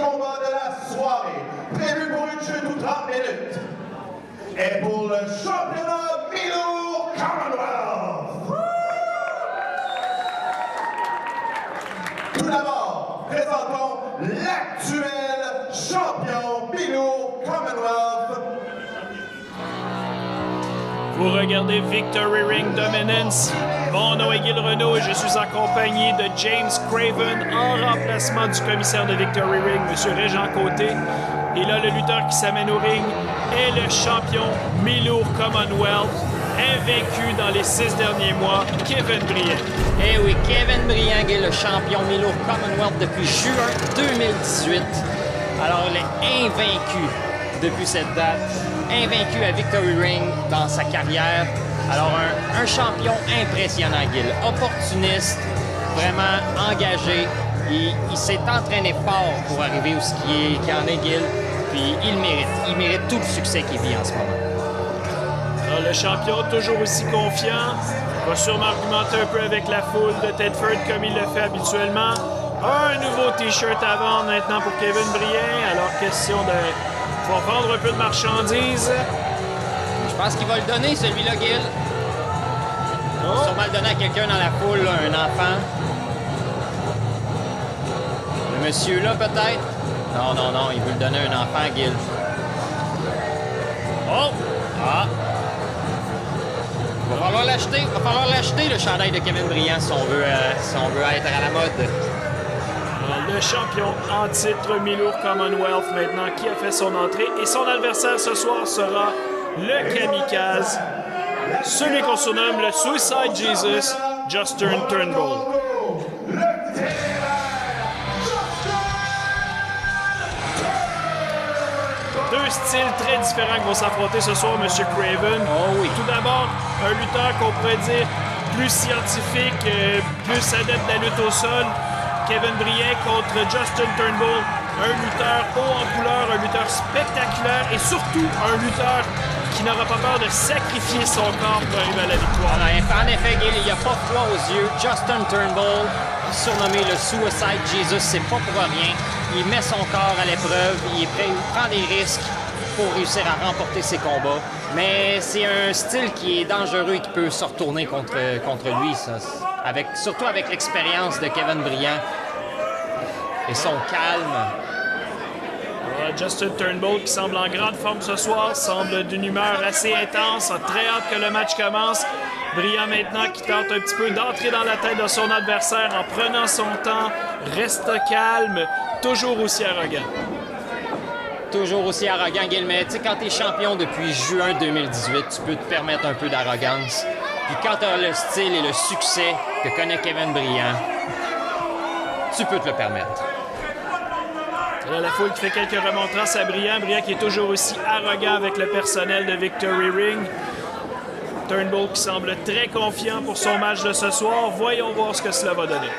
combat de la soirée, prévu pour une chute ou 30 minutes, est pour le championnat mi-lourd Commonwealth. Tout d'abord, présentons l'actuel champion mi-lourd Commonwealth. Vous regardez Victory Ring Dominance. Mon nom est Gil Renaud et je suis accompagné de James Craven en remplacement du commissaire de Victory Ring, M. Régent Côté. Et là, le lutteur qui s'amène au ring est le champion mi-lourd Commonwealth, invaincu dans les 6 derniers mois, Kevin Briand. Eh oui, Kevin Briand est le champion mi-lourd Commonwealth depuis juin 2018. Alors, il est invaincu depuis cette date. Invaincu à Victory Ring dans sa carrière. Alors, un champion impressionnant, Gil. Opportuniste, vraiment engagé. Il s'est entraîné fort pour arriver où ce qui en est, Gil. Puis, il mérite. Il mérite tout le succès qu'il vit en ce moment. Alors, le champion, toujours aussi confiant, va sûrement argumenter un peu avec la foule de Tedford comme il le fait habituellement. Un nouveau T-shirt à vendre maintenant pour Kevin Briand. Alors, question de... Il va vendre un peu de marchandises. Je pense qu'il va le donner, celui-là, Gil. Il va sûrement le donner à quelqu'un dans la foule, là, un enfant. Le monsieur là, peut-être? Non, non, non, il veut le donner à un enfant, Gil. Oh! Ah! Il va falloir l'acheter, le chandail de Kevin Briand, si on veut être à la mode. Le champion en titre mi-lourd Commonwealth maintenant qui a fait son entrée. Et son adversaire ce soir sera le kamikaze, celui qu'on surnomme le Suicide Jesus, Justin Turnbull. Deux styles très différents qui vont s'affronter ce soir, M. Craven. Oh oui. Tout d'abord, un lutteur qu'on pourrait dire plus scientifique, plus adepte de la lutte au sol. Kevin Briand contre Justin Turnbull, un lutteur haut en couleur, un lutteur spectaculaire et surtout un lutteur qui n'aura pas peur de sacrifier son corps pour arriver à la victoire. En effet, Gil, il n'y a pas froid aux yeux. Justin Turnbull, surnommé le Suicide Jesus, c'est pas pour rien. Il met son corps à l'épreuve, il est prêt, il prend des risques pour réussir à remporter ses combats. Mais c'est un style qui est dangereux et qui peut se retourner contre lui, ça. Surtout avec l'expérience de Kevin Briand et son calme. Justin Turnbull qui semble en grande forme ce soir, semble d'une humeur assez intense, a très hâte que le match commence. Briand maintenant qui tente un petit peu d'entrer dans la tête de son adversaire en prenant son temps, reste calme, toujours aussi arrogant. Toujours aussi arrogant, Gil, mais tu sais, quand tu es champion depuis juin 2018, tu peux te permettre un peu d'arrogance. Puis quand tu as le style et le succès que connaît Kevin Briand, tu peux te le permettre. Là, la foule qui fait quelques remontrances à Briand. Briand qui est toujours aussi arrogant avec le personnel de Victory Ring. Turnbull qui semble très confiant pour son match de ce soir. Voyons voir ce que cela va donner.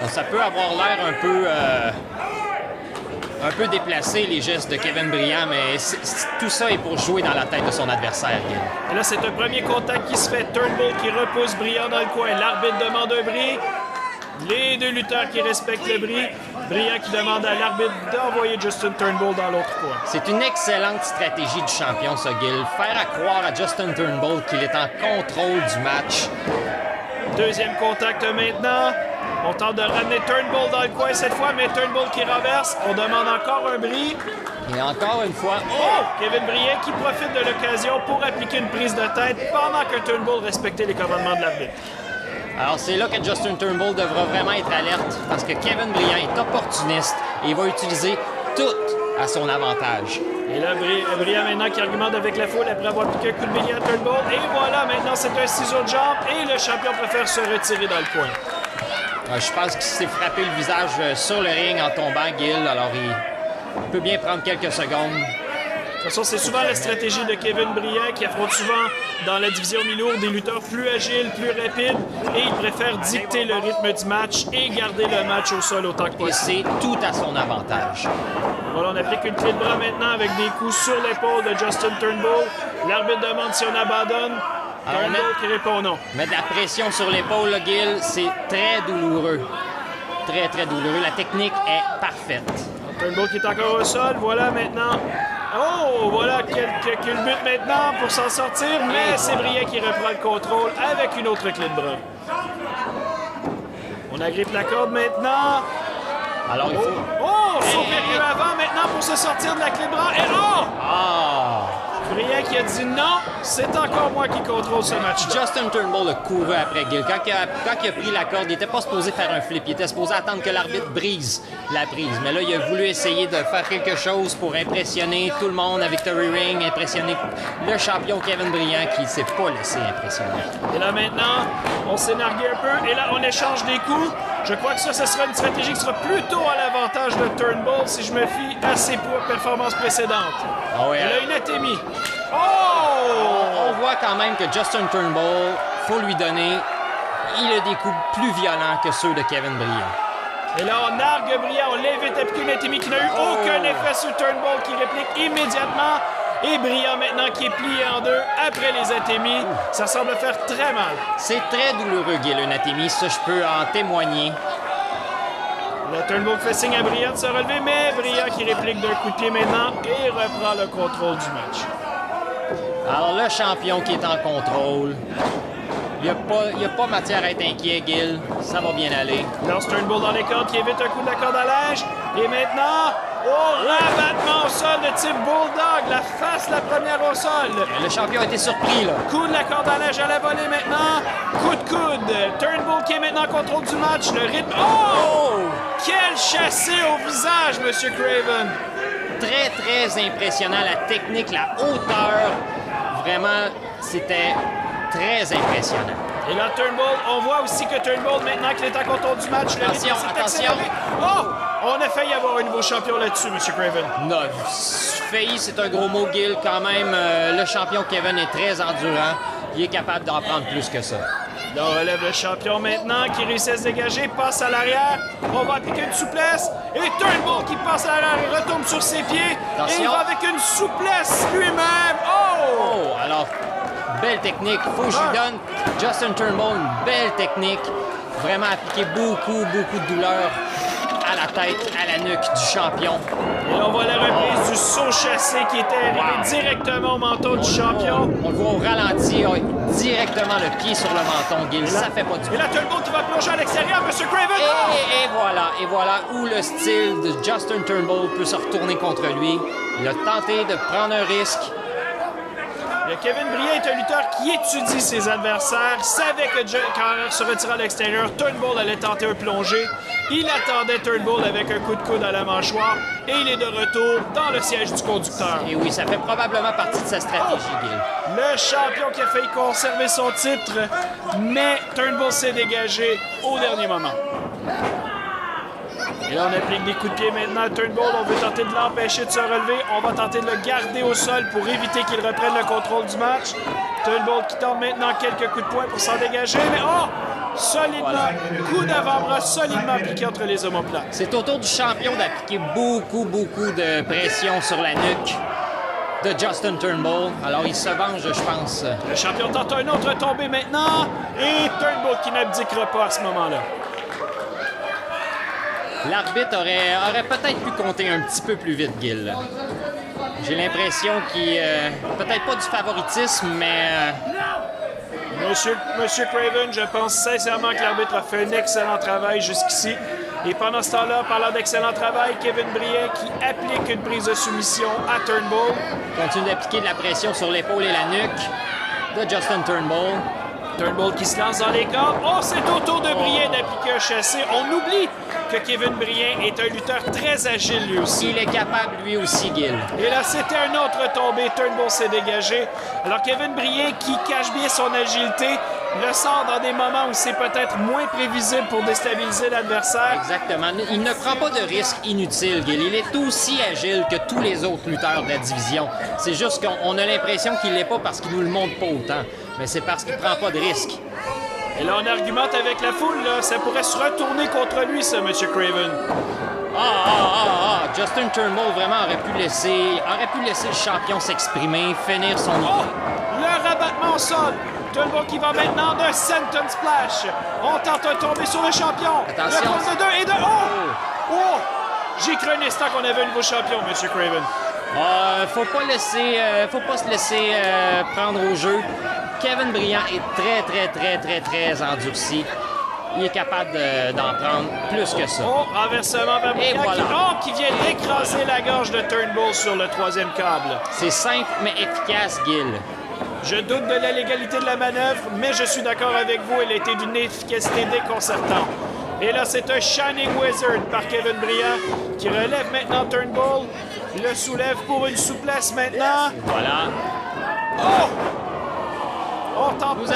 Donc, ça peut avoir l'air un peu déplacé, les gestes de Kevin Briand, mais tout ça est pour jouer dans la tête de son adversaire, Gil. Et là, c'est un premier contact qui se fait. Turnbull qui repousse Briand dans le coin. L'arbitre demande un bris. Les deux lutteurs qui respectent le bris. Briand qui demande à l'arbitre d'envoyer Justin Turnbull dans l'autre coin. C'est une excellente stratégie du champion, ça, Gil. Faire à croire à Justin Turnbull qu'il est en contrôle du match. Deuxième contact maintenant. On tente de ramener Turnbull dans le coin cette fois, mais Turnbull qui renverse. On demande encore un bris. Et encore une fois... Oh! Kevin Briand qui profite de l'occasion pour appliquer une prise de tête pendant que Turnbull respectait les commandements de l'arbitre. Alors, c'est là que Justin Turnbull devra vraiment être alerte parce que Kevin Briand est opportuniste et il va utiliser tout à son avantage. Et là, Briand maintenant qui argumente avec la foule après avoir piqué un coup de billard à Turnbull. Et voilà, maintenant c'est un ciseau de jambe et le champion préfère se retirer dans le coin. Je pense qu'il s'est frappé le visage sur le ring en tombant, Gil. Alors, il peut bien prendre quelques secondes. De toute façon, c'est souvent la stratégie de Kevin Briand qui affronte souvent dans la division mi-lourd des lutteurs plus agiles, plus rapides, et il préfère dicter le rythme du match et garder le match au sol autant que possible. Et c'est tout à son avantage. Voilà, on applique une clé de bras maintenant avec des coups sur l'épaule de Justin Turnbull. L'arbitre demande si on abandonne. Turnbull qui répond non. Mettre de la pression sur l'épaule, Gil, c'est très douloureux. très, très douloureux. La technique est parfaite. Turnbull qui est encore au sol. Voilà maintenant. Oh, voilà quelques culbutes maintenant pour s'en sortir. Mais c'est Briand qui reprend le contrôle avec une autre clé de bras. On agrippe la corde maintenant. Alors, il faut... Oh! Saut périlleux avant maintenant pour se sortir de la clé de bras. Et oh! Ah! Briand qui a dit non, c'est encore moi qui contrôle ce match. Justin Turnbull a couru après Gill. Quand il a pris la corde, il n'était pas supposé faire un flip. Il était supposé attendre que l'arbitre brise la prise. Mais là, il a voulu essayer de faire quelque chose pour impressionner tout le monde à Victory Ring, impressionner le champion Kevin Briand qui ne s'est pas laissé impressionner. Et là maintenant, on s'est nargué un peu et là on échange des coups. Je crois que ça sera une stratégie qui sera plutôt à l'avantage de Turnbull si je me fie à ses performances précédentes. Ah ouais, il a une atémie. Oh! On voit quand même que Justin Turnbull, faut lui donner, il a des coups plus violents que ceux de Kevin Briand. Et là, on nargue Briand, on l'invite à appliquer une atémie qui n'a eu aucun effet sur Turnbull qui réplique immédiatement. Et Briand maintenant qui est plié en deux après les atémies. Ça semble faire très mal. C'est très douloureux, Gill, une atémie. Ça, je peux en témoigner. Le Turnbull fait signe à Briand de se relever, mais Briand qui réplique d'un coup de pied maintenant et reprend le contrôle du match. Alors, le champion qui est en contrôle. Il n'y a pas matière à être inquiet, Gill. Ça va bien aller. Lance Turnbull dans les cordes qui évite un coup de la corde à linge. Et maintenant, rabattement au sol de type Bulldog. La face, la première au sol. Le champion a été surpris, là. Coup de la corde à linge à la volée maintenant. Coup de coude. Turnbull qui est maintenant en contrôle du match. Le rythme. Oh! Quel chassé au visage, M. Craven. Très, très impressionnant. La technique, la hauteur. Vraiment, c'était très impressionnant. Et là, Turnbull, on voit aussi que Turnbull, maintenant qu'il est en contrôle du match, le rythme s'est accéléré. Oh! On a failli avoir un nouveau champion là-dessus, M. Craven. Non, failli, c'est un gros mot, Gill. Quand même, le champion Kevin est très endurant. Il est capable d'en prendre plus que ça. Là, on relève le champion maintenant qui réussit à se dégager, passe à l'arrière. On va appliquer une souplesse. Et Turnbull qui passe à l'arrière et retourne sur ses pieds. Attention. Et il va avec une souplesse lui-même. Oh! Oh, alors, belle technique. Faut que je lui donne, Justin Turnbull, une belle technique. Vraiment appliquer beaucoup, beaucoup de douleur à la tête, à la nuque du champion. Et là, on voit la reprise du saut chassé qui était arrivé directement au menton du champion. On le voit au ralenti, directement le pied sur le menton, Gill. Ça fait pas du Et là, Turnbull qui va plonger à l'extérieur, M. Craven. Et voilà où le style de Justin Turnbull peut se retourner contre lui. Il a tenté de prendre un risque. Kevin Briand est un lutteur qui étudie ses adversaires, savait que quand se retirait à l'extérieur, Turnbull allait tenter un plongé. Il attendait Turnbull avec un coup de coude à la mâchoire et il est de retour dans le siège du conducteur. Et oui, ça fait probablement partie de sa stratégie, Gill. Le champion qui a failli conserver son titre, mais Turnbull s'est dégagé au dernier moment. Et là, on applique des coups de pied maintenant à Turnbull. On veut tenter de l'empêcher de se relever. On va tenter de le garder au sol pour éviter qu'il reprenne le contrôle du match. Turnbull qui tente maintenant quelques coups de poing pour s'en dégager. Mais solidement, coup d'avant-bras solidement appliqué entre les omoplates. C'est au tour du champion d'appliquer beaucoup, beaucoup de pression sur la nuque de Justin Turnbull. Alors, il se venge, je pense. Le champion tente un autre tombé maintenant. Et Turnbull qui n'abdiquera pas à ce moment-là. L'arbitre aurait peut-être pu compter un petit peu plus vite, Gill. J'ai l'impression qu'il... peut-être pas du favoritisme, mais... Monsieur Craven, je pense sincèrement que l'arbitre a fait un excellent travail jusqu'ici. Et pendant ce temps-là, parlant d'excellent travail, Kevin Briand qui applique une prise de soumission à Turnbull. Continue d'appliquer de la pression sur l'épaule et la nuque de Justin Turnbull. Turnbull qui se lance dans les cordes. Oh, c'est au tour de Briand d'appliquer un chassé. On oublie que Kevin Briand est un lutteur très agile lui aussi. Il est capable lui aussi, Gill. Et là, c'était un autre tombé. Turnbull s'est dégagé. Alors Kevin Briand qui cache bien son agilité ressort dans des moments où c'est peut-être moins prévisible pour déstabiliser l'adversaire. Exactement. Il ne prend pas de risques inutiles, Gill. Il est aussi agile que tous les autres lutteurs de la division. C'est juste qu'on a l'impression qu'il l'est pas parce qu'il nous le montre pas autant. Mais c'est parce qu'il prend pas de risques. Et là, on argumente avec la foule, là. Ça pourrait se retourner contre lui, ça, M. Craven. Justin Turnbull vraiment aurait pu laisser le champion s'exprimer, finir son idée. Le rabattement au sol. Turnbull qui va maintenant de Senton Splash. On tente de tomber sur le champion. Attention. Le compte de 2 et de... Oh! Oh! J'ai cru un instant qu'on avait un nouveau champion, M. Craven. Faut pas se laisser prendre au jeu. Kevin Briand est très endurci. Il est capable d'en prendre plus que ça. Oh, renversement vers Et Briand voilà. qui vient d'écraser la gorge de Turnbull sur le 3e câble. C'est simple mais efficace, Gil. Je doute de la légalité de la manœuvre, mais je suis d'accord avec vous, elle a été d'une efficacité déconcertante. Et là, c'est un Shining Wizard par Kevin Briand qui relève maintenant Turnbull, le soulève pour une souplesse maintenant. Voilà. Oh! On tente Nous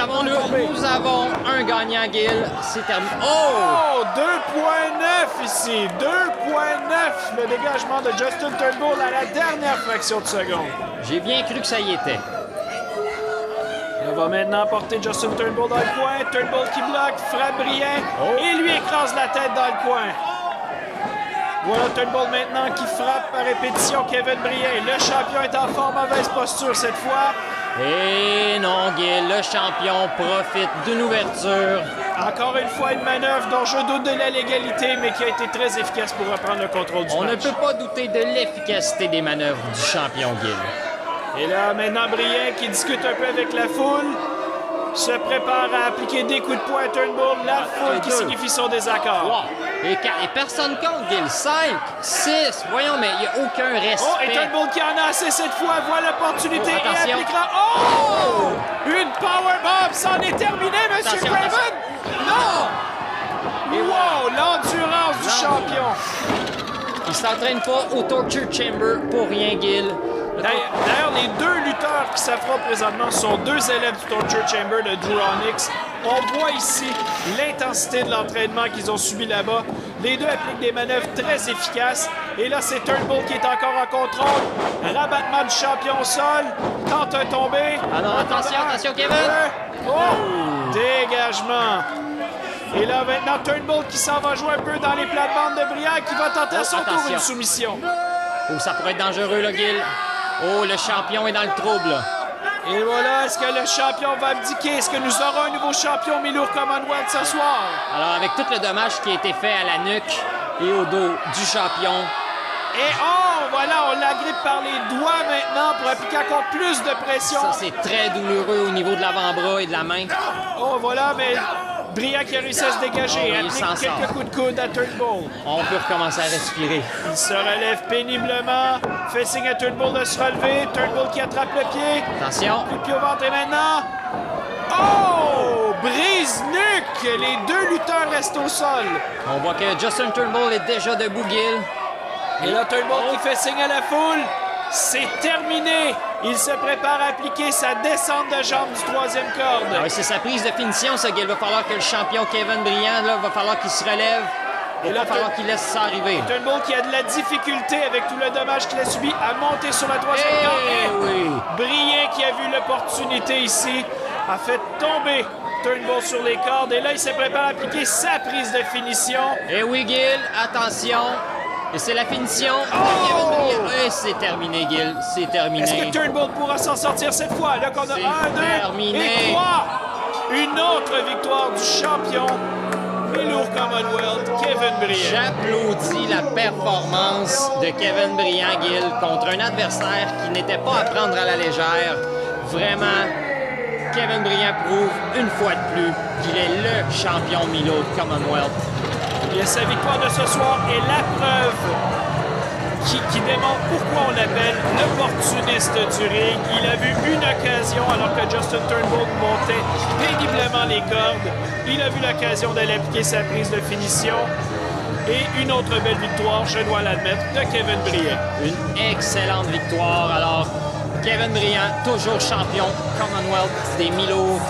avons un gagnant, Gil. C'est terminé. Oh! 2.9 ici, 2.9 le dégagement de Justin Turnbull à la dernière fraction de seconde. J'ai bien cru que ça y était. On va maintenant porter Justin Turnbull dans le coin. Turnbull qui bloque, frappe Briand et lui écrase la tête dans le coin. Voilà Turnbull maintenant qui frappe par répétition Kevin Briand. Le champion est en forme, mauvaise posture cette fois. Et non, Gil, le champion profite d'une ouverture. Encore une fois, une manœuvre dont je doute de la légalité, mais qui a été très efficace pour reprendre le contrôle du On match. ne peut pas douter de l'efficacité des manœuvres du champion, Gil. Et là, maintenant, Briand qui discute un peu avec la foule, se prépare à appliquer des coups de poing à Turnbull, la foule qui signifie son désaccord. Wow. Et personne compte, Gil. 5, 6, voyons, mais il n'y a aucun respect. Oh, et Turnbull qui en a assez cette fois, voit l'opportunité Oh, et attention. appliquera... Oh! Une powerbomb, c'en est terminé, M. Attention, Craven! Non! Et Wow, l'endurance du champion! Il s'entraîne pas au Torture Chamber pour rien, Gil. D'ailleurs, les deux lutteurs qui s'affrontent présentement sont deux élèves du Torture Chamber de Drew Onyx. On voit ici l'intensité de l'entraînement qu'ils ont subi là-bas. Les deux appliquent des manœuvres très efficaces. Et là, c'est Turnbull qui est encore en contrôle. Rabattement du champion au sol. Tente un tombé. Ah non, attention, Kevin. Oh! Dégagement. Et là, maintenant, Turnbull qui s'en va jouer un peu dans les plates-bandes de Briand qui va tenter à son tour attention. une soumission. Oh, ça pourrait être dangereux, là, Gil. Oh, le champion est dans le trouble. Et voilà, est-ce que le champion va abdiquer? Est-ce que nous aurons un nouveau champion Millour Commonwealth ce soir? Alors, avec tout le dommage qui a été fait à la nuque et au dos du champion. Et oh, voilà, on l'agrippe par les doigts maintenant pour appliquer encore plus de pression. Ça, c'est très douloureux au niveau de l'avant-bras et de la main. Oh, voilà, mais Briand qui a réussi à se dégager. Oh, oui, il Applique s'en quelques sort. coups de coude à Turnbull. On peut recommencer à respirer. Il se relève péniblement. Fait signe à Turnbull de se relever. Turnbull qui attrape le pied. Attention. Coup de pied au ventre et maintenant... Oh! Brise-nuque! Les deux lutteurs restent au sol. On voit que Justin Turnbull est déjà debout, Gil. Et là, Turnbull qui fait signe à la foule. C'est terminé. Il se prépare à appliquer sa descente de jambe du troisième corde. Ah oui, c'est sa prise de finition, ça, Gil. Il va falloir que le champion Kevin Briand, là, va falloir qu'il se relève. Il va falloir qu'il laisse ça arriver. Turnbull qui a de la difficulté avec tout le dommage qu'il a subi à monter sur la troisième corde. Et oui. Briand qui a vu l'opportunité ici a fait tomber Turnbull sur les cordes. Et là, il se prépare à appliquer sa prise de finition. Et oui, Gil, attention. Et c'est la finition. Et c'est terminé, Gil. C'est terminé. Est-ce que Turnbull pourra s'en sortir cette fois? Là qu'on a C'est 1, 2 terminé. et 3. Une autre victoire du champion Millour Commonwealth, Kevin Briand. J'applaudis la performance de Kevin Briand, Gil, contre un adversaire qui n'était pas à prendre à la légère. Vraiment, Kevin Briand prouve une fois de plus qu'il est le champion Millour Commonwealth. Et sa victoire de ce soir est la preuve qui démontre pourquoi on l'appelle l'opportuniste du ring. Il a vu une occasion alors que Justin Turnbull montait péniblement les cordes. Il a vu l'occasion d'aller appliquer sa prise de finition. Et une autre belle victoire, je dois l'admettre, de Kevin Briand. Une excellente victoire. Alors, Kevin Briand, toujours champion Commonwealth des Millour